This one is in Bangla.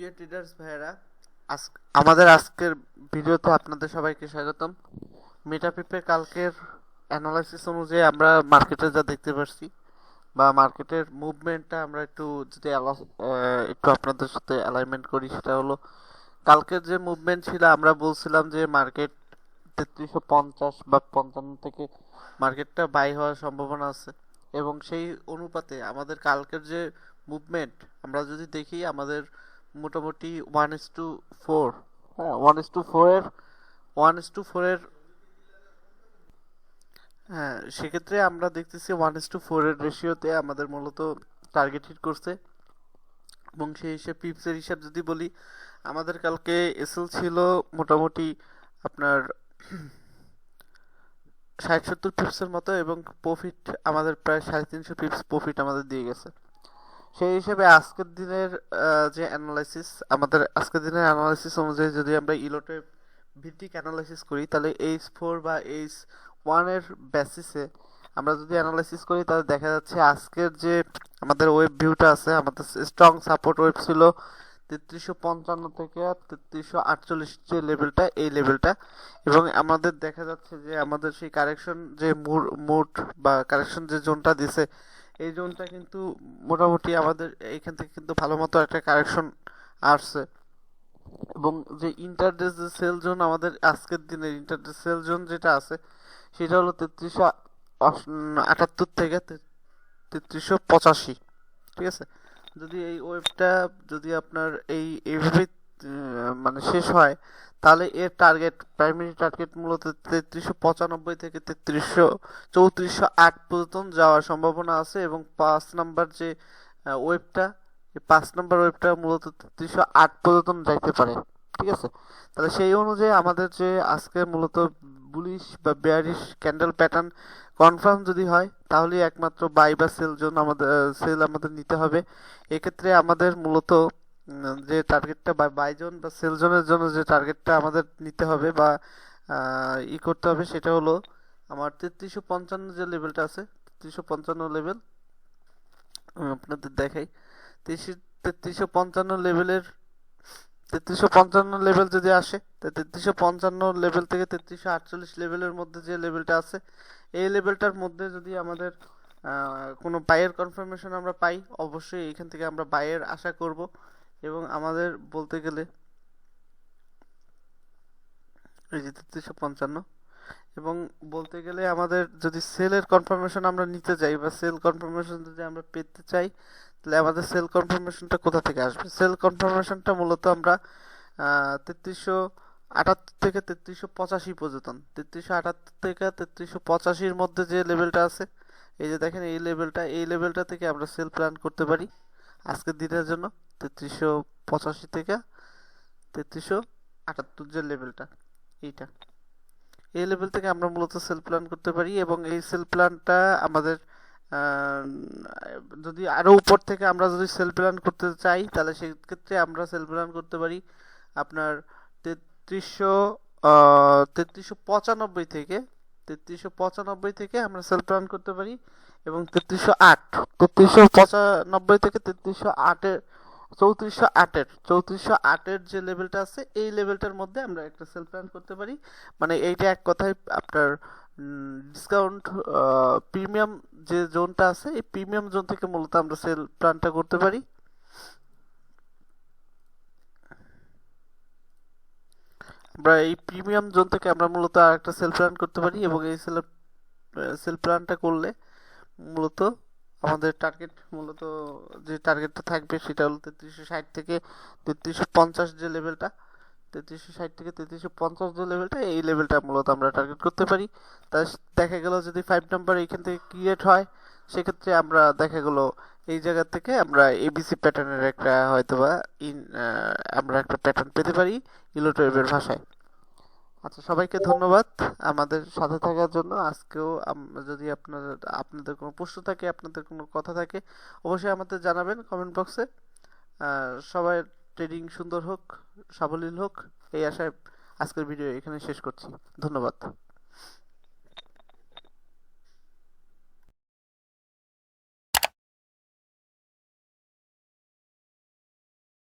প্রিয় ট্রেডার্স ভাইয়েরা, আমাদের আজকের ভিডিওতে আপনাদের সবাইকে স্বাগতম। মেটাপিপের কালকের অ্যানালাইসিস অনুযায়ী আমরা মার্কেটে যা দেখতে পাচ্ছি বা মার্কেটের মুভমেন্টটা আমরা একটু যদি একটু আপনাদের সাথে অ্যালাইনমেন্ট করি, সেটা হলো কালকের যে মুভমেন্ট ছিল। আমরা বলছিলাম যে মার্কেট 3350 বা 55 থেকে মার্কেটটা বাই হওয়ার সম্ভাবনা আছে, এবং সেই অনুপাতে আমাদের কালকের যে মুভমেন্ট আমরা যদি দেখি, আমাদের মোটামুটি 1:4, হ্যাঁ 1:4 এর হ্যাঁ, সেক্ষেত্রে আমরা দেখতেছি 1:4 এর রেশিওতে আমাদের মূলত টার্গেট হিট করছে। এবং সেই হিসেবে পিপসের হিসাব যদি বলি, আমাদের কালকে এসএল ছিল মোটামুটি আপনার 60-70 পিপসের মতো, এবং প্রফিট আমাদের প্রায় 350 পিপস প্রফিট আমাদের দিয়ে গেছে। সেই হিসেবে আজকের দিনের যে অ্যানালাইসিস, আমাদের আজকের দিনের অ্যানালাইসিস অনুযায়ী যদি আমরা ইলোটে ভিত্তিক অ্যানালাইসিস করি, তাহলে H4 বা H1 এর বেসিসে আমরা যদি অ্যানালাইসিস করি, তাহলে দেখা যাচ্ছে আজকের যে আমাদের ওয়েব ভিউটা আছে, আমাদের স্ট্রং সাপোর্ট ওয়েব ছিল 3355 থেকে 3348 যে লেভেলটা, এই লেভেলটা। এবং আমাদের দেখা যাচ্ছে যে আমাদের সেই কারেকশন যে মুড বা কারেকশন যে জোনটা দিছে, এই জোনটা কিন্তু মোটামুটি আমাদের এইখান থেকে কিন্তু ভালো মতো একটা কারেকশন আসছে। এবং যে ইন্টারডে যে সেল জোন, আমাদের আজকের দিনের ইন্টারডে সেল জোন যেটা আছে, সেটা হলো 3378 থেকে 3385, ঠিক আছে। যদি এই ওয়েবটা যদি আপনার এইভাবে মানে শেষ হয়, তাহলে এর টার্গেট, প্রাইমারি টার্গেট মূলত 3395 থেকে 3408 পর্যন্ত যাওয়ার সম্ভাবনা আছে। এবং 5 নাম্বার যে ওয়েবটা, এই 5 নাম্বার ওয়েবটা মূলত 3308 পর্যন্ত যাইতে পারে, ঠিক আছে। তাহলে সেই অনুযায়ী আমাদের যে আজকে মূলত বুলিশ বা বেয়ারিশ ক্যান্ডেল প্যাটার্ন কনফার্ম যদি হয়, তাহলে একমাত্র বাই বা সেল জোন আমাদের নিতে হবে। এক্ষেত্রে আমাদের মূলত যে টার্গেটটা বাই জোন বা সেল জোনের জন্য যে টার্গেটটা আমাদের নিতে হবে বা করতে হবে, সেটা হলো আমার 3355 যে লেভেলটা আছে, 3355 লেভেল আপনাদের দেখাই। 3355 লেভেলের 3355 লেভেল যদি আসে, 3355 লেভেল থেকে 3348 লেভেলের মধ্যে যে লেভেলটা আছে, এই লেভেলটার মধ্যে যদি আমাদের কোনো বাইয়ের কনফার্মেশন আমরা পাই, অবশ্যই এইখান থেকে আমরা বাইয়ের আশা করব। এবং আমাদের বলতে গেলে এই যে 3355, এবং বলতে গেলে আমাদের যদি সেলের কনফার্মেশন আমরা নিতে চাই বা সেল কনফার্মেশন যদি আমরা পেতে চাই, তাহলে আমাদের সেল কনফার্মেশনটা কোথা থেকে আসবে? সেল কনফার্মেশনটা মূলত আমরা 3378 থেকে 3385 পর্যন্ত, 3378 থেকে 3385-র মধ্যে যে লেভেলটা আছে, এই যে দেখেন এই লেভেলটা থেকে আমরা সেল প্ল্যান করতে পারি আজকের দিনের জন্য। 3385 থেকে 3378 যে লেভেলটা, এইটা, এই লেভেল থেকে আমরা মূলত সেল প্ল্যান করতে পারি। এবং এই সেল প্ল্যানটা আমাদের যদি আরো উপর থেকে আমরা যদি সেল প্ল্যান করতে চাই, তাহলে সেক্ষেত্রে আমরা সেল প্ল্যান করতে পারি আপনার 3395 থেকে 3395 থেকে আমরা সেল প্ল্যান করতে পারি। এবং 3395 থেকে 3408-এর যে লেভেলটা আছে, এই লেভেলটার মধ্যে আমরা একটা সেল প্ল্যান করতে পারি। মানে এইটা এক কথায় আপনার ডিসকাউন্ট প্রিমিয়াম যে জোনটা আছে, এই প্রিমিয়াম জোন থেকে মূলত আমরা সেল প্ল্যানটা করতে পারি। আমরা এই প্রিমিয়াম জোন থেকে আমরা মূলত আরেকটা সেল প্ল্যান করতে পারি। এবং এই সেল প্ল্যানটা করলে মূলত আমাদের টার্গেট, মূলত যে টার্গেটটা থাকবে, সেটা হলো 3360 থেকে 3350 যে লেভেলটা, 3360 থেকে 3350 যে লেভেলটা, এই লেভেলটা মূলত আমরা টার্গেট করতে পারি। তাই দেখা গেল যদি 5 নাম্বার এইখান থেকে ক্রিয়েট হয়, সেক্ষেত্রে আমরা দেখা গেল এই জায়গা থেকে আমরা এবিসি প্যাটার্নের একটা হয়তোবা আমরা একটা প্যাটার্ন পেতে পারি ইলোট্রেবের ভাষায়। আচ্ছা, সবাইকে ধন্যবাদ আমাদের সাথে থাকার জন্য। আজকেও যদি আপনাদের কোনো প্রশ্ন থাকে, আপনাদের কোনো কথা থাকে, অবশ্যই আমাদের জানাবেন কমেন্ট বক্সে। সবাই ট্রেডিং সুন্দর হোক, সাবলীল হোক, এই আশায় আজকের ভিডিও এখানে শেষ করছি। ধন্যবাদ।